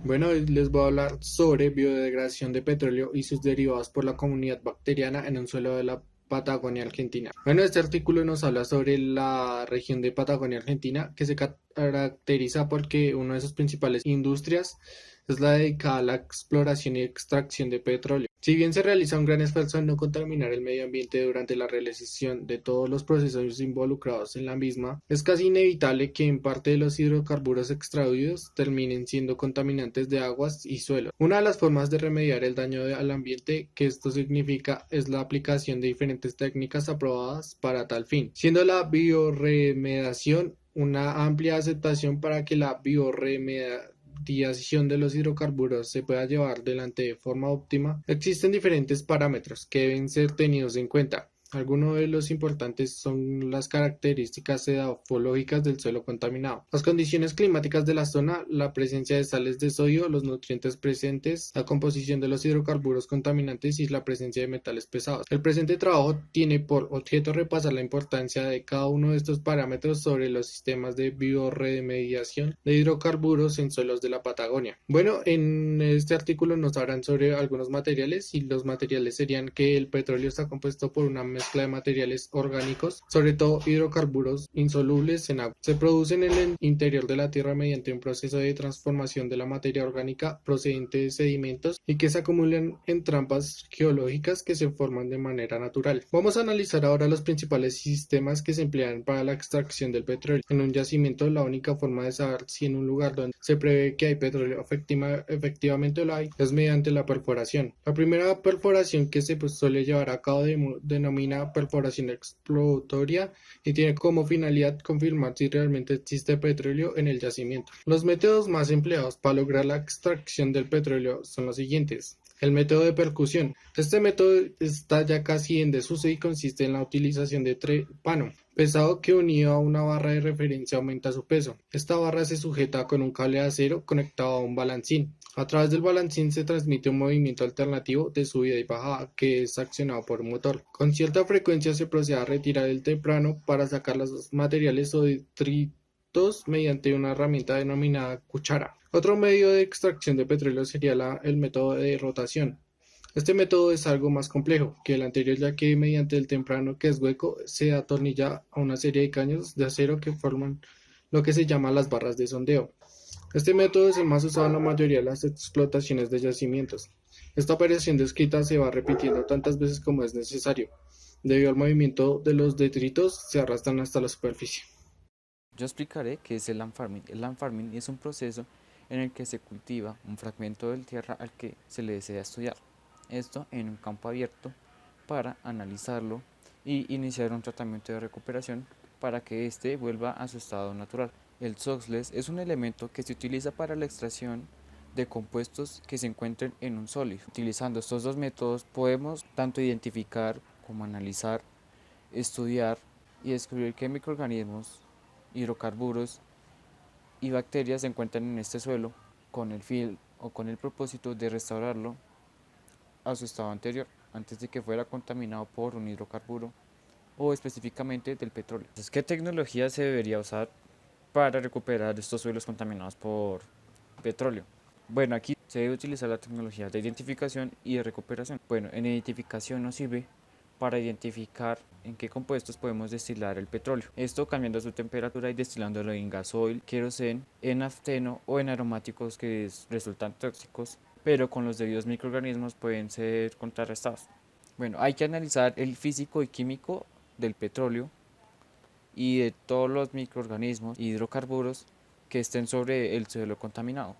Bueno, hoy les voy a hablar sobre biodegradación de petróleo y sus derivados por la comunidad bacteriana en un suelo de la Patagonia Argentina. Bueno, este artículo nos habla sobre la región de Patagonia Argentina, que se caracteriza porque una de sus principales industrias es la dedicada a la exploración y extracción de petróleo. Si bien se realiza un gran esfuerzo en no contaminar el medio ambiente durante la realización de todos los procesos involucrados en la misma, es casi inevitable que en parte de los hidrocarburos extraídos terminen siendo contaminantes de aguas y suelos. Una de las formas de remediar el daño al ambiente que esto significa es la aplicación de diferentes técnicas aprobadas para tal fin, siendo la bioremediación una amplia aceptación para que la bioremediación de los hidrocarburos se pueda llevar adelante de forma óptima. Existen diferentes parámetros que deben ser tenidos en cuenta. Algunos de los importantes son las características edafológicas del suelo contaminado, las condiciones climáticas de la zona, la presencia de sales de sodio, los nutrientes presentes, la composición de los hidrocarburos contaminantes y la presencia de metales pesados. El presente trabajo tiene por objeto repasar la importancia de cada uno de estos parámetros sobre los sistemas de bioremediación de hidrocarburos en suelos de la Patagonia. Bueno, en este artículo nos hablan sobre algunos materiales y los materiales serían que el petróleo está compuesto por una mezcla de materiales orgánicos, sobre todo hidrocarburos insolubles en agua. Se producen en el interior de la Tierra mediante un proceso de transformación de la materia orgánica procedente de sedimentos y que se acumulan en trampas geológicas que se forman de manera natural. Vamos a analizar ahora los principales sistemas que se emplean para la extracción del petróleo. En un yacimiento, la única forma de saber si en un lugar donde se prevé que hay petróleo efectivamente lo hay es mediante la perforación. La primera perforación que se suele llevar a cabo denomina perforación exploratoria y tiene como finalidad confirmar si realmente existe petróleo en el yacimiento. Los métodos más empleados para lograr la extracción del petróleo son los siguientes. El método de percusión. Este método está ya casi en desuso y consiste en la utilización de trepano pesado que unido a una barra de referencia aumenta su peso. Esta barra se sujeta con un cable de acero conectado a un balancín. A través del balancín se transmite un movimiento alternativo de subida y bajada que es accionado por un motor. Con cierta frecuencia se procede a retirar el trepano para sacar los materiales o detritos mediante una herramienta denominada cuchara. Otro medio de extracción de petróleo sería el método de rotación. Este método es algo más complejo que el anterior, ya que mediante el temprano que es hueco se atornilla a una serie de caños de acero que forman lo que se llama las barras de sondeo. Este método es el más usado en la mayoría de las explotaciones de yacimientos. Esta operación descrita se va repitiendo tantas veces como es necesario. Debido al movimiento de los detritos, se arrastran hasta la superficie. Yo explicaré qué es el land farming. El land farming es un proceso en el que se cultiva un fragmento de tierra al que se le desea estudiar. Esto en un campo abierto para analizarlo y iniciar un tratamiento de recuperación para que éste vuelva a su estado natural. El soxhles es un elemento que se utiliza para la extracción de compuestos que se encuentren en un sólido. Utilizando estos dos métodos podemos tanto identificar como analizar, estudiar y descubrir qué microorganismos, hidrocarburos y bacterias se encuentran en este suelo con el fin o con el propósito de restaurarlo a su estado anterior, antes de que fuera contaminado por un hidrocarburo o específicamente del petróleo. Entonces, ¿qué tecnología se debería usar para recuperar estos suelos contaminados por petróleo? Bueno, aquí se debe utilizar la tecnología de identificación y de recuperación. Bueno, en identificación nos sirve para identificar en qué compuestos podemos destilar el petróleo. Esto cambiando su temperatura y destilándolo en gasoil, queroseno, en nafteno o en aromáticos que resultan tóxicos, pero con los debidos microorganismos pueden ser contrarrestados. Bueno, hay que analizar el físico y químico del petróleo y de todos los microorganismos y hidrocarburos que estén sobre el suelo contaminado.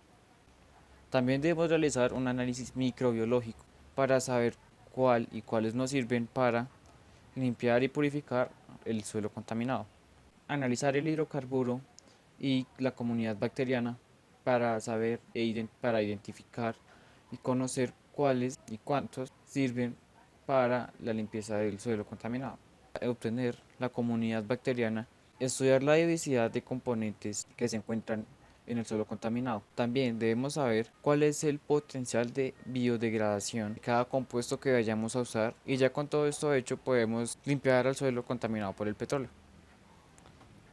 También debemos realizar un análisis microbiológico para saber cuál y cuáles nos sirven para limpiar y purificar el suelo contaminado. Analizar el hidrocarburo y la comunidad bacteriana para saber para identificar y conocer cuáles y cuántos sirven para la limpieza del suelo contaminado. Obtener la comunidad bacteriana, estudiar la diversidad de componentes que se encuentran en el suelo contaminado. También debemos saber cuál es el potencial de biodegradación de cada compuesto que vayamos a usar y ya con todo esto hecho podemos limpiar el suelo contaminado por el petróleo.